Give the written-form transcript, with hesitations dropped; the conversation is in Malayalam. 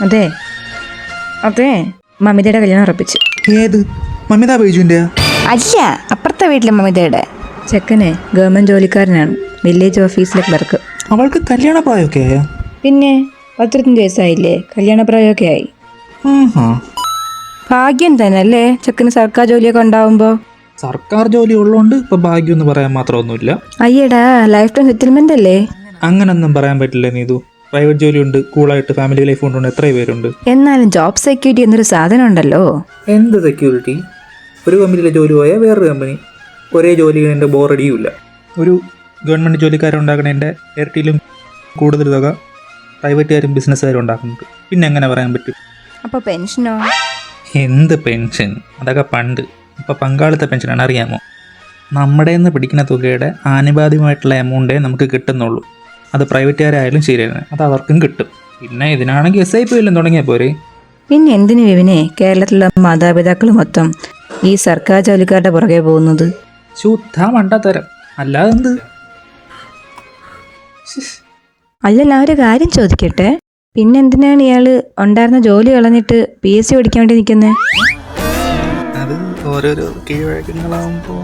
അതെ അതെ മമിതയുടെ കല്യാണം ഉറപ്പിച്ചു. ഏത് മമിത ബൈജുവിൻ്റെ? അല്ല, അപ്പുറത്തെ വീട്ടിലെ മമിതയുടെ. ചെക്കനെ ഗവൺമെൻറ് ജോലിക്കാരനാണ്, വില്ലേജ് ഓഫീസിലെ ക്ലർക്ക്. അവൾക്ക് കല്യാണ പ്രായമൊക്കെ ആയോ? പിന്നെ 15 വയസ്സായില്ലേ, കല്യാണപ്രായമൊക്കെ ആയി. ഭാഗ്യം തന്നെ അല്ലേ ചെക്കന് സർക്കാർ ജോലിയൊക്കെ ഉണ്ടാവുമ്പോൾ. സർക്കാർ ജോലി ഉള്ളതുകൊണ്ട് ഇപ്പൊ ഭാഗ്യം എന്ന് പറയാൻ മാത്രമൊന്നുമില്ല. അയ്യടാ, ലൈഫ് ടൈം സെറ്റിൽമെന്റ് അല്ലേ. അങ്ങനൊന്നും പറയാൻ പറ്റില്ല നീതു. പ്രൈവറ്റ് ജോലി ഉണ്ട്, കൂളായിട്ട് ഫാമിലി ലൈഫ് കൊണ്ടുണ്ട്, എത്രയോ പേരുണ്ട്. എന്നാലും ജോബ് സെക്യൂരിറ്റി എന്നൊരു സാധനം ഉണ്ടല്ലോ. എന്ത് സെക്യൂരിറ്റി? ഒരു കമ്പനിയിലെ ജോലി പോയാൽ വേറൊരു കമ്പനി, ഒരേ ജോലി എൻ്റെ ബോറടിയുമില്ല. ഒരു ഗവൺമെൻറ് ജോലിക്കാരുണ്ടാക്കണതിൻ്റെ ഇരട്ടിയിലും കൂടുതൽ തുക പ്രൈവറ്റുകാരും ബിസിനസ്സുകാരും ഉണ്ടാക്കുന്നുണ്ട്. പിന്നെ എങ്ങനെ പറയാൻ പറ്റും? അപ്പോൾ പെൻഷനോ? എന്ത് പെൻഷൻ? അതൊക്കെ പണ്ട്. ഇപ്പോൾ പങ്കാളിത്ത പെൻഷനാണ്, അറിയാമോ? നമ്മുടെ നിന്ന് പിടിക്കുന്ന തുകയുടെ ആനുപാതികമായിട്ടുള്ള എമൗണ്ടേ നമുക്ക് കിട്ടുന്നുള്ളൂ. അത് പ്രൈവറ്റുകാരായാലും ശരിയാണ്, അത് അവർക്കും കിട്ടും. പിന്നെ ഇതിനാണെങ്കിൽ SIP എല്ലാം തുടങ്ങിയാൽ പോരെ. പിന്നെ എന്തിനു വിവിനെ കേരളത്തിലുള്ള മാതാപിതാക്കൾ മൊത്തം ഈ സർക്കാർ ജോലിക്കാരുടെ പുറകെ പോകുന്നത്? ശുദ്ധ മണ്ടത്തരം, അല്ലാതെന്ത്? അല്ലല്ല, ഒരു കാര്യം ചോദിക്കട്ടെ, പിന്നെന്തിനാണ് ഇയാൾ ഉണ്ടായിരുന്ന ജോലി കളഞ്ഞിട്ട് PSC പഠിക്കാൻ വേണ്ടി നിൽക്കുന്നത്? അത് ഓരോരോ കീഴ്വഴക്കങ്ങളാവുമ്പോൾ